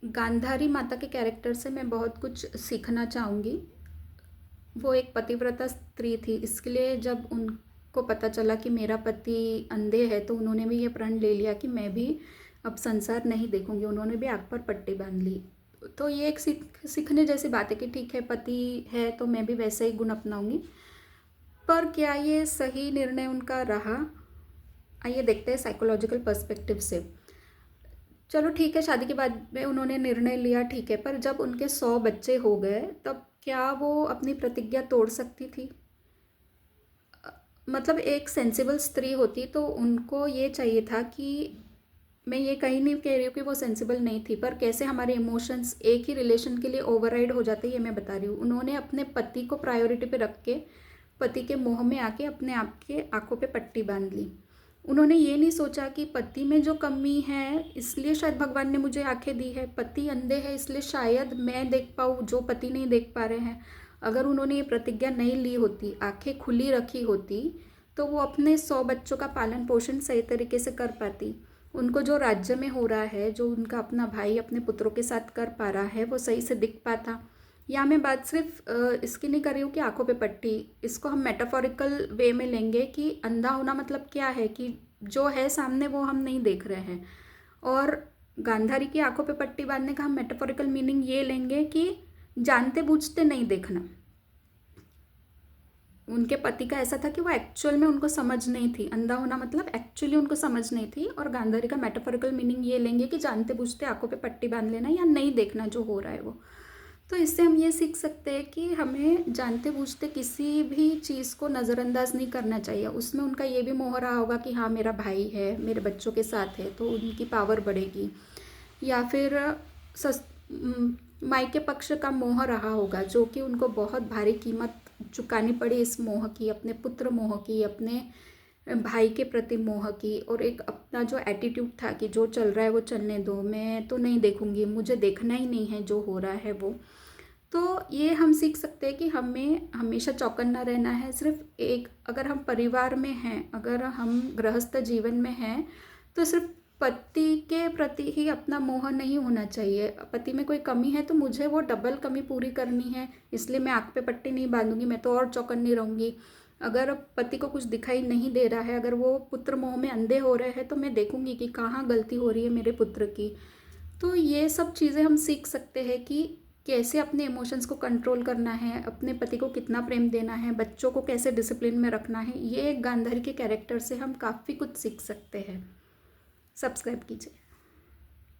गांधारी माता के कैरेक्टर से मैं बहुत कुछ सीखना चाहूँगी। वो एक पतिव्रता स्त्री थी, इसके लिए जब उनको पता चला कि मेरा पति अंधे है तो उन्होंने भी ये प्रण ले लिया कि मैं भी अब संसार नहीं देखूंगी। उन्होंने भी आँख पर पट्टी बांध ली। तो ये एक सीखने जैसी बात है कि ठीक है, पति है तो मैं भी वैसे ही गुण अपनाऊंगी। पर क्या ये सही निर्णय उनका रहा? आइए देखते हैं साइकोलॉजिकल पर्सपेक्टिव से। चलो ठीक है, शादी के बाद में उन्होंने निर्णय लिया, ठीक है, पर जब उनके 100 बच्चे हो गए तब क्या वो अपनी प्रतिज्ञा तोड़ सकती थी? मतलब एक सेंसिबल स्त्री होती तो उनको ये चाहिए था कि, मैं ये कहीं नहीं कह रही हूँ कि वो सेंसिबल नहीं थी, पर कैसे हमारे इमोशंस एक ही रिलेशन के लिए ओवरराइड हो जाते हैं ये मैं बता रही हूँ। उन्होंने अपने पति को प्रायोरिटी पे रख के पति के मोह में आके अपने आप के आंखों पे पट्टी बांध ली। उन्होंने ये नहीं सोचा कि पति में जो कमी है इसलिए शायद भगवान ने मुझे आंखें दी है, पति अंधे है इसलिए शायद मैं देख पाऊँ जो पति नहीं देख पा रहे हैं। अगर उन्होंने ये प्रतिज्ञा नहीं ली होती, आंखें खुली रखी होती, तो वो अपने 100 बच्चों का पालन पोषण सही तरीके से कर पाती। उनको जो राज्य में हो रहा है, जो उनका अपना भाई अपने पुत्रों के साथ कर पा रहा है, वो सही से दिख पाता। या मैं बात सिर्फ इसकी नहीं कर रही हूँ कि आंखों पे पट्टी, इसको हम मेटाफोरिकल वे में लेंगे कि अंधा होना मतलब क्या है कि जो है सामने वो हम नहीं देख रहे हैं। और गांधारी की आंखों पे पट्टी बांधने का हम मेटाफोरिकल मीनिंग ये लेंगे कि जानते बूझते नहीं देखना। उनके पति का ऐसा था कि वो एक्चुअल में उनको समझ नहीं थी, अंधा होना मतलब एक्चुअली उनको समझ नहीं थी। और गांधारी का मेटाफोरिकल मीनिंग ये लेंगे कि जानते बूझते आंखों पे पट्टी बांध लेना या नहीं देखना जो हो रहा है वो। तो इससे हम ये सीख सकते हैं कि हमें जानते बूझते किसी भी चीज़ को नज़रअंदाज नहीं करना चाहिए। उसमें उनका ये भी मोह रहा होगा कि हाँ मेरा भाई है, मेरे बच्चों के साथ है तो उनकी पावर बढ़ेगी, या फिर सस मायके पक्ष का मोह रहा होगा जो कि उनको बहुत भारी कीमत चुकानी पड़ी इस मोह की, अपने पुत्र मोह की, अपने भाई के प्रति मोह की, और एक अपना जो एटीट्यूड था कि जो चल रहा है वो चलने दो, मैं तो नहीं देखूंगी, मुझे देखना ही नहीं है जो हो रहा है वो। तो ये हम सीख सकते हैं कि हमें हमेशा चौकन्ना रहना है। सिर्फ एक, अगर हम परिवार में हैं, अगर हम गृहस्थ जीवन में हैं, तो सिर्फ पति के प्रति ही अपना मोह नहीं होना चाहिए। पति में कोई कमी है तो मुझे वो डबल कमी पूरी करनी है, इसलिए मैं आँख पे पट्टी नहीं बांधूंगी, मैं तो और चौकन्नी रहूंगी। अगर पति को कुछ दिखाई नहीं दे रहा है, अगर वो पुत्र मोह में अंधे हो रहे हैं, तो मैं देखूंगी कि कहाँ गलती हो रही है मेरे पुत्र की। तो ये सब चीज़ें हम सीख सकते हैं कि कैसे अपने इमोशंस को कंट्रोल करना है, अपने पति को कितना प्रेम देना है, बच्चों को कैसे डिसिप्लिन में रखना है। ये एक गांधारी के कैरेक्टर से हम काफ़ी कुछ सीख सकते हैं। सब्सक्राइब कीजिए।